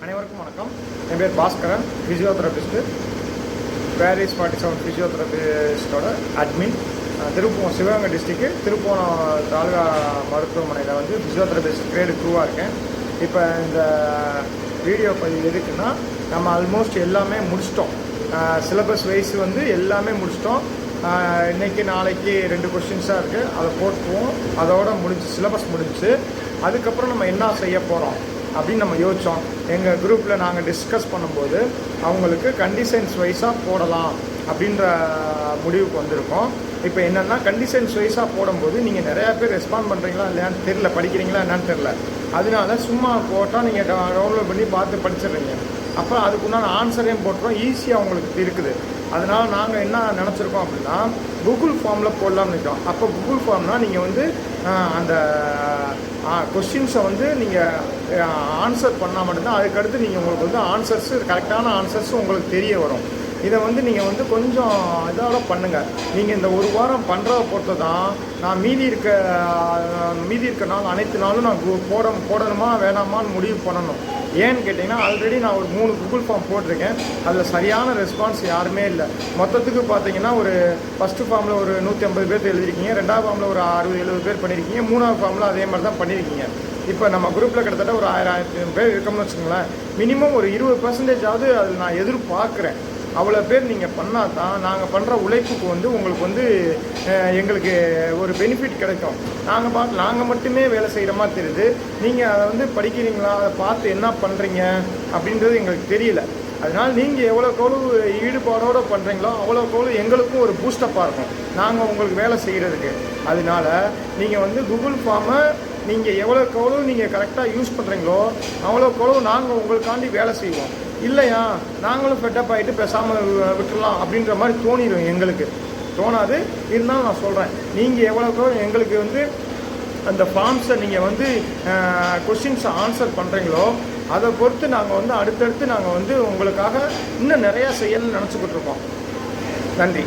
அனைவருக்கும் வணக்கம். என் பேர் பாஸ்கரன், ஃபிசியோதெரபிஸ்ட்டு, பேரிஸ் 47 ஃபிசியோதெரபிஸ்டோட அட்மின். திருப்பூர் சிவகங்கை டிஸ்ட்ரிக்ட்டு திருப்பூரம் தாலுகா மருத்துவமனையில் வந்து ஃபிசியோதெரபிஸ்ட் கிரேடு 2ஆக இருக்கேன். இப்போ இந்த வீடியோ பதிவு எதுக்குன்னா, நம்ம ஆல்மோஸ்ட் எல்லாமே முடிச்சிட்டோம். சிலபஸ் வைஸ் வந்து எல்லாமே முடிச்சிட்டோம். இன்றைக்கி நாளைக்கு 2 கொஸ்டின்ஸாக இருக்குது, அதை போட்டுக்குவோம். அதோட சிலபஸ் முடிஞ்சு அதுக்கப்புறம் நம்ம என்ன செய்ய போகிறோம் அப்படின்னு நம்ம யோசித்தோம். எங்கள் குரூப்பில் நாங்கள் டிஸ்கஸ் பண்ணும்போது அவங்களுக்கு கண்டிஷன்ஸ் வைஸாக போடலாம் அப்படின்ற முடிவுக்கு வந்திருக்கோம். இப்போ என்னென்னா, கண்டிஷன்ஸ் வைஸாக போடும்போது நீங்கள் நிறையா பேர் ரெஸ்பாண்ட் பண்ணுறீங்களா இல்லையான்னு தெரில, படிக்கிறீங்களா என்னன்னு தெரில. அதனால சும்மா போட்டால் நீங்கள் டவுன்லோட் பண்ணி பார்த்து படிச்சிடுறீங்க. அப்போ அதுக்குண்டான ஆன்சரையும் போட்டுறோம், ஈஸியாக உங்களுக்கு இருக்குது. அதனால் நாங்கள் என்ன நினச்சிருக்கோம் அப்படின்னா, கூகுள் ஃபார்மில் போடலாம்னு இருக்கோம். அப்போ கூகுள் ஃபார்ம்னால் நீங்கள் வந்து அந்த கொஸ்டின்ஸை வந்து நீங்கள் ஆன்சர் பண்ணால் மட்டும்தான் அதுக்கடுத்து நீங்கள் உங்களுக்கு வந்து ஆன்சர்ஸு கரெக்டான ஆன்சர்ஸு உங்களுக்கு தெரிய வரும். இதை வந்து நீங்கள் வந்து கொஞ்சம் இதோட பண்ணுங்கள். நீங்கள் இந்த ஒரு வாரம் பண்ணுறத பொறுத்து தான் நான் மீதி இருக்க நாள் அனைத்து நாளும் நான் போடணுமா வேணாமான்னு முடிவு பண்ணணும். ஏன்னு கேட்டிங்கன்னா, ஆல்ரெடி நான் ஒரு 3 கூகுள் ஃபார்ம் போட்டிருக்கேன். அதில் சரியான ரெஸ்பான்ஸ் யாருமே இல்லை. மொத்தத்துக்கு பார்த்தீங்கன்னா, ஒரு ஃபஸ்ட்டு ஃபார்மில் ஒரு 150 பேர் எழுதிருக்கீங்க, 2வது ஃபார்மில் ஒரு 60-70 பேர் பண்ணியிருக்கீங்க, 3வது ஃபார்மில் அதே மாதிரி தான் பண்ணியிருக்கீங்க. இப்போ நம்ம குரூப்பில் கிட்டத்தட்ட ஒரு 1000 பேர் இருக்கோம்னு வச்சுக்கோங்களேன். மினிமம் ஒரு 20% அதில் நான் எதிர்பார்க்குறேன். அவ்வளோ பேர் நீங்கள் பண்ணால் தான் நாங்கள் பண்ணுற உழைப்புக்கு வந்து உங்களுக்கு வந்து எங்களுக்கு ஒரு பெனிஃபிட் கிடைக்கும். நாங்கள் மட்டுமே வேலை செய்கிற மாதிரி தெரியுது. நீங்கள் அதை வந்து படிக்கிறீங்களா, அதை பார்த்து என்ன பண்ணுறீங்க அப்படின்றது எங்களுக்கு தெரியல. அதனால் நீங்கள் எவ்வளோக்கெவ்வளோ ஈடுபாடோடு பண்ணுறீங்களோ அவ்வளோக்கெவ்வளோ எங்களுக்கும் ஒரு பூஸ்டப்பாக இருக்கும் நாங்கள் உங்களுக்கு வேலை செய்கிறதுக்கு. அதனால் நீங்கள் வந்து கூகுள் ஃபார்மை நீங்கள் எவ்வளோக்கெவ்வளோ நீங்கள் கரெக்டாக யூஸ் பண்ணுறீங்களோ அவ்வளோக்கெவ்வளோ நாங்கள் உங்களுக்காண்டி வேலை செய்வோம். இல்லையா, நாங்களும் ஃபெட்டப் ஆகிட்டு பேசாமல் விட்டுடலாம் அப்படின்ற மாதிரி தோணிடும். எங்களுக்கு தோணாது. இருந்தாலும் நான் சொல்கிறேன், நீங்கள் எவ்வளோக்கோ எங்களுக்கு வந்து அந்த ஃபார்ம்ஸை நீங்கள் வந்து கொஸ்டின்ஸை ஆன்சர் பண்ணுறீங்களோ அதை பொறுத்து நாங்கள் வந்து அடுத்தடுத்து நாங்கள் வந்து உங்களுக்காக இன்னும் நிறையா செய்யணும்னு நினச்சிக்கிட்டு இருக்கோம். நன்றி.